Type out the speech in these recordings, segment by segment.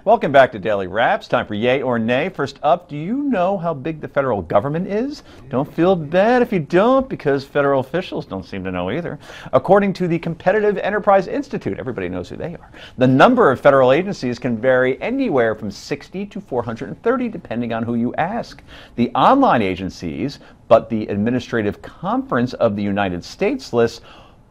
Welcome back to Daily Wraps. Time for Yay or Nay. First up, do you know how big the federal government is? Don't feel bad if you don't, because federal officials don't seem to know either. According to the Competitive Enterprise Institute, everybody knows who they are, the number of federal agencies can vary anywhere from 60 to 430 depending on who you ask. The online agencies, but the Administrative Conference of the United States lists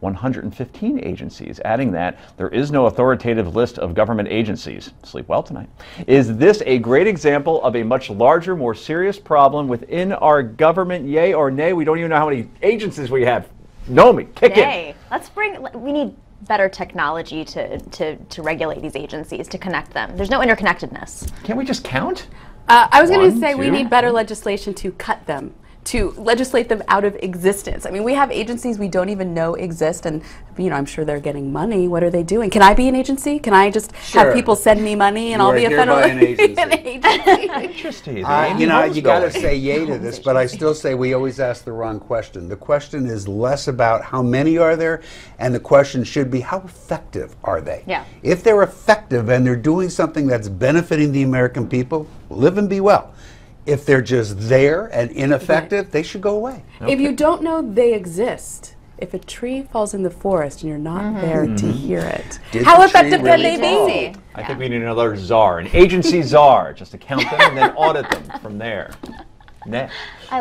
115 agencies. Adding that, there is no authoritative list of government agencies. Sleep well tonight. Is this a great example of a much larger, more serious problem within our government? Yay or nay? We don't even know how many agencies we have. Know me. Kick Nay. it. We need better technology to regulate these agencies, to connect them. There's no interconnectedness. Can't we just count? I was going to say 1, 2. we need better legislation to cut them, to legislate them out of existence. I mean, we have agencies we don't even know exist, and I'm sure they're getting money. What are they doing? Can I be an agency? Can I just have people send me money and I'll be a federal agency? Interesting. You got to say yay to this, but I still say we always ask the wrong question. The question is less about how many are there, and the question should be how effective are they? Yeah. If they're effective and they're doing something that's benefiting the American people, live and be well. If they're just there and ineffective, they should go away. Okay. If you don't know they exist, if a tree falls in the forest and you're not there to hear it, how effective can they be? I think we need another czar, an agency czar, just to count them and then audit them from there. Next.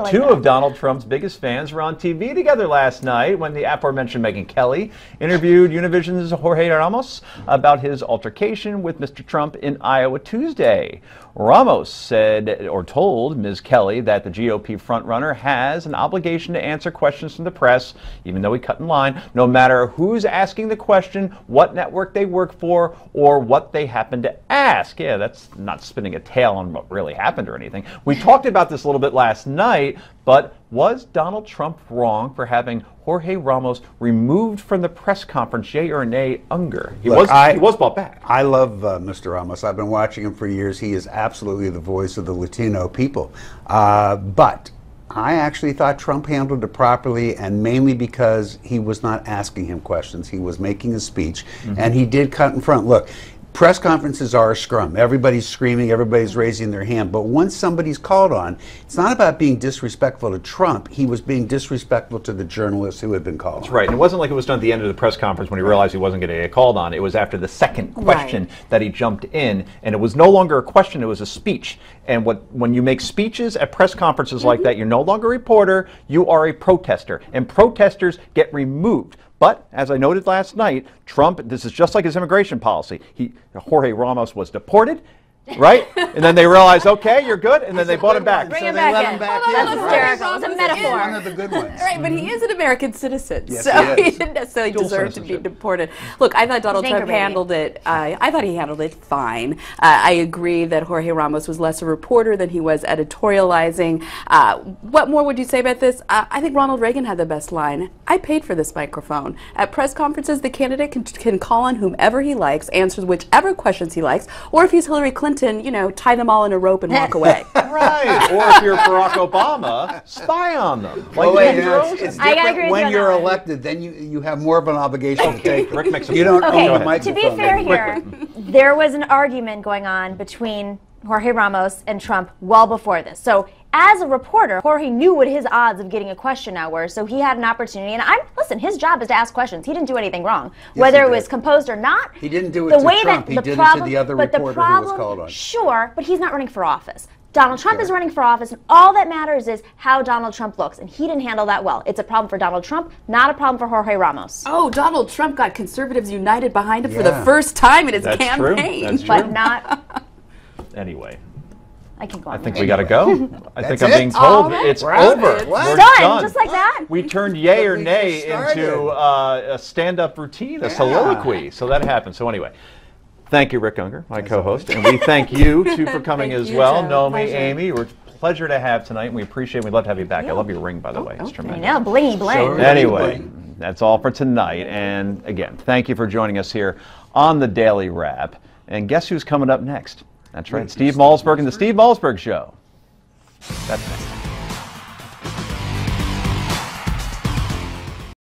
Two of Donald Trump's biggest fans were on TV together last night when the aforementioned Megyn Kelly interviewed Univision's Jorge Ramos about his altercation with Mr. Trump in Iowa Tuesday. Ramos said, or told Ms. Kelly, that the GOP frontrunner has an obligation to answer questions from the press, even though he cut in line, no matter who's asking the question, what network they work for, or what they happen to ask. Yeah, that's not spinning a tale on what really happened or anything. We talked about this a little bit last night, but was Donald Trump wrong for having Jorge Ramos removed from the press conference? Yea or nay, Unger? He was brought back. I love Mr. Ramos. I've been watching him for years. He is absolutely the voice of the Latino people. But I actually thought Trump handled it properly, and mainly because he was not asking him questions. He was making a speech, and he did cut in front. Look, press conferences are a scrum. Everybody's screaming, everybody's raising their hand. But once somebody's called on, it's not about being disrespectful to Trump. He was being disrespectful to the journalists who had been called on. That's right. And it wasn't like it was done at the end of the press conference when he realized he wasn't going to get called on. It was after the second question that he jumped in. And it was no longer a question, it was a speech. And when you make speeches at press conferences like that, you're no longer a reporter, you are a protester. And protesters get removed. But, as I noted last night, Trump, this is just like his immigration policy. Jorge Ramos was deported, right? And then they realized, okay, you're good, and then they brought him back. Bring him back in. That's hysterical. It's a metaphor. One of the good ones. Right, but he is an American citizen, yes, so he didn't necessarily deserve to be deported. Look, I thought Donald Trump handled it. I thought he handled it fine. I agree that Jorge Ramos was less a reporter than he was editorializing. What more would you say about this? I think Ronald Reagan had the best line. I paid for this microphone. At press conferences, the candidate can call on whomever he likes, answers whichever questions he likes, or if he's Hillary Clinton, tie them all in a rope and walk away. Right. Or if you're Barack Obama, spy on them. Like it's different when you're elected. Then you have more of an obligation to take. Rick makes you don't own the microphone. To be fair here, there was an argument going on between Jorge Ramos and Trump well before this. So as a reporter, Jorge knew what his odds of getting a question now were, so he had an opportunity. And listen, his job is to ask questions. He didn't do anything wrong. Yes, whether it was composed or not. He didn't do it to Trump. He did it to the other reporter who was called on. Sure, but he's not running for office. Donald Trump is running for office, and all that matters is how Donald Trump looks, and he didn't handle that well. It's a problem for Donald Trump, not a problem for Jorge Ramos. Oh, Donald Trump got conservatives united behind him for the first time in his campaign. That's true. But not... Anyway. I can go on. I think we got to go. I think I'm being told it's over. We're done, just like that. We turned yay or nay into a stand-up routine, a soliloquy. So that happened. So anyway, thank you, Rick Unger, my co-host, and we thank you too for coming as well. Nomi, Amy, we're a pleasure to have tonight, and we appreciate it. We'd love to have you back. I love your ring, by the way. It's tremendous. I know, blingy bling. So anyway, that's all for tonight. And again, thank you for joining us here on the Daily Wrap. And guess who's coming up next? That's right, Steve Malzberg and the Steve Malzberg Show. That's next.